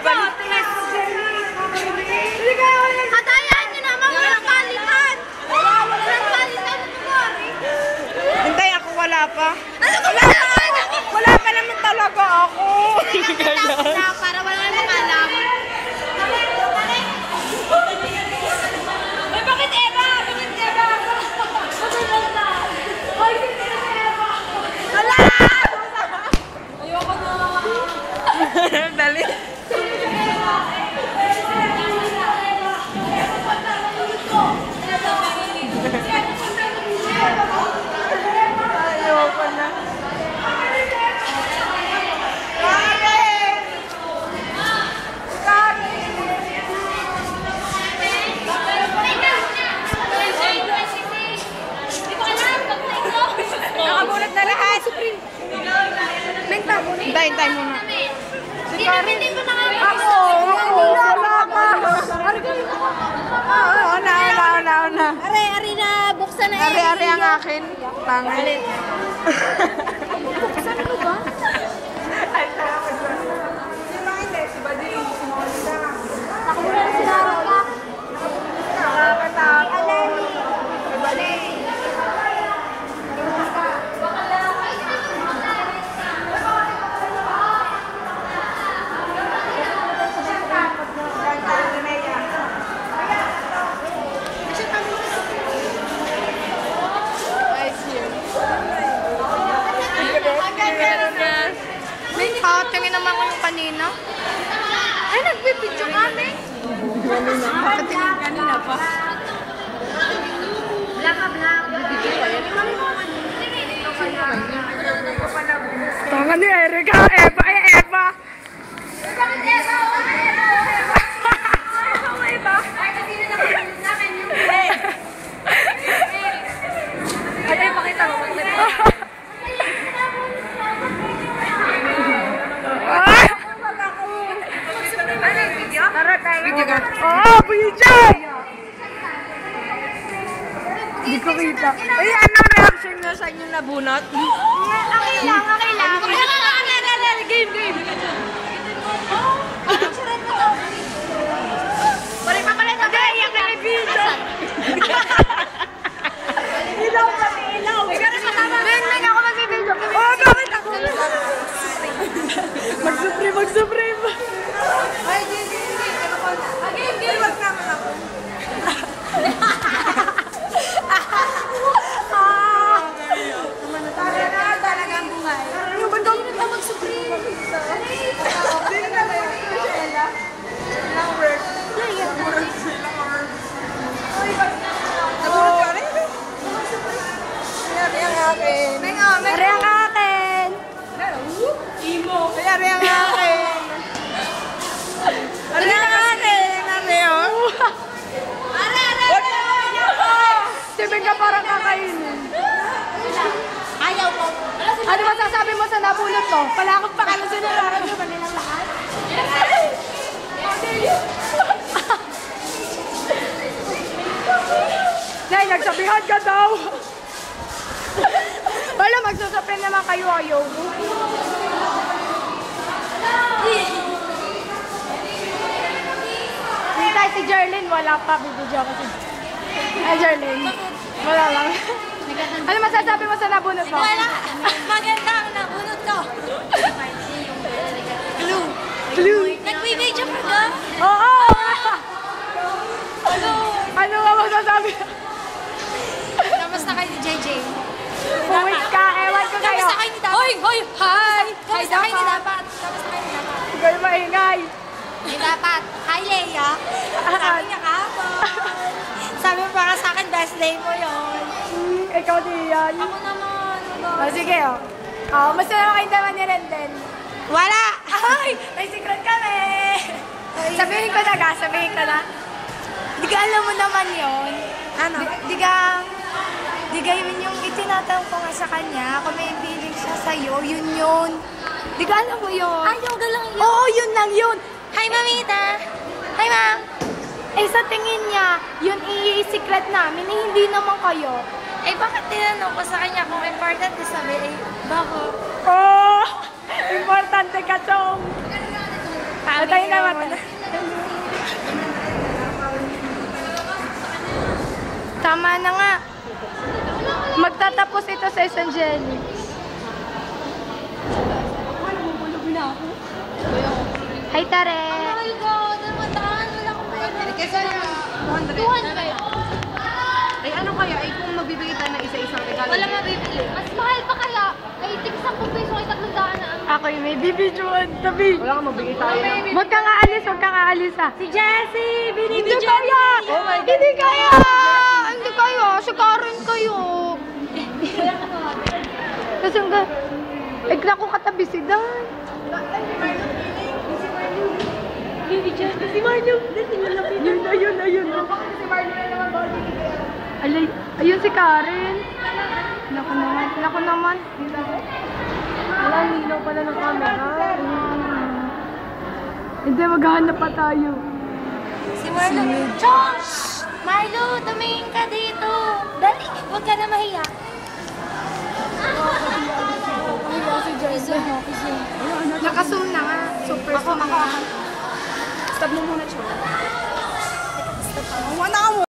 papalit. Katayan nyo naman, walang palitan. Walang palitan. Hintay ako, wala pa. Ano ko ba naman? Wala pa naman talaga ako. Para wala nang alam. Ay, bakit Eva? Bakit Eva? Wala! Ayoko na. Dali. Ayoko na. Nakabulat na lahat. Hintay muna. Hindi ko na nga. Ako, wala pa. Una. Ari na, buksan na Ari ang akin. Pangit. Buksan mo ba? Ay, tama ba? Si Mine, si Bading, si Molda. Ako na sinara ka. Nakakatakot. Si Bading. May hot, yung naman ko yung kanina. Ay, nagbibidyo kami. Kanina pa. Blaka. Tanga ni Erika, Eva. Eva? Ay, pakita mo. Oh, video! Hindi ko kita. Ay, anong reaction na sa inyong nabunot? Okay lang. Game. Balik pa pala ito. Iyak na may video. Ilaw kami, ilaw. Men, ako magbibidyo. Oh, bakit ako? Mag-supreme. Ay, hindi. Game. Wag naman ako. Talagang buhay. Ano ba daw na mag-supreme? Hindi na lang yung Michela. Number. Naburot sila. Naburot ka rin? Ari ang akin. Ari ang akin. Imo. Ari ang akin. Ari ang akin. Ari oh. Sabi ka parang kakainin. Ayaw ko. Ano masasabi mo sa nabulot mo? Palakot pa ka na sa nararamdaman nilang lahat? Nay, nagsabihan ka daw. Wala, magsusapin naman kayo, ayaw mo. Hintay si Jerlyn, wala pa. Bibidyo ako si... Ay, Jerlyn. Wala lang. Ano masasabi mo sa nabunot mo? Wala. Maganda ang nabunot ko. Blue. Nagbibidyo ka ba? Oo! Hello. Ano ba masasabi? Kamusta kayo ni JJ? Puwit ka, ewan ko kayo. Kamusta kayo ni Dapat? Hoy! Hi! Kamusta kayo ni Dapat. Dapat? Kamusta kayo ni Dapat? Hindi kayo maingay. Ni Dapat. Hi, Leia. Sabi niya kahapon. Sabi mo para sa akin, best day mo yun. Ikaw diyan. Ako naman. Oh, sige, oh. Oh, mas naman kayong dalawa ni Rendel. Wala! Ay! May secret kami! Sabihin ko na, sabihin ko na. Di ka alam mo naman yun. Ano? Di ka yun yung itinatanong ko nga sa kanya. Kung may feeling siya sa'yo, yun. Di ka alam mo yun. Ay, yoga lang yun. Oo, yun lang yun. Hi, Mamita. Hi, Ma'am. Eh, sa tingin niya, yun i-secret namin, eh, hindi naman kayo. Eh, bakit tinanong ko sa kanya kung important na sabi, eh, bakit? Oh! Importante ka, Chong. Ha? Matay na, matay. Tama na nga. Magtatapos ito sa isang jelly. Hi, Tare. Oh my God, naman wala akong pwede. Kasi 200. Ay ano kaya? Ay kung magbibigay tayo ng isa-isang regalo. Wala mabibili. Mas mahal pa kaya? Ay, tig 10 peso ay 300 na. Ako yung may bibidyoan tabi. Wala kang magbigay tayo. Huwag kang aalis, huwag kang aalis ha. Si Jessie! Hindi kaya! Hindi kaya! Hindi kaya! Si Karen kayo! Kasi nga, bigla ko katabi si Dan. Si Marlo! Ayun. Alay, ayun si Karen. Naku naman. Wala, ninaw pala ng camera. Hindi, maghahanap pa tayo. Si Marlo. Chong! Marlo, tumingin ka dito. Dali, huwag ka na mahiya. Naka-zoom na nga. Super zoom na. Stop mo muna, Chong. Wala ka mo.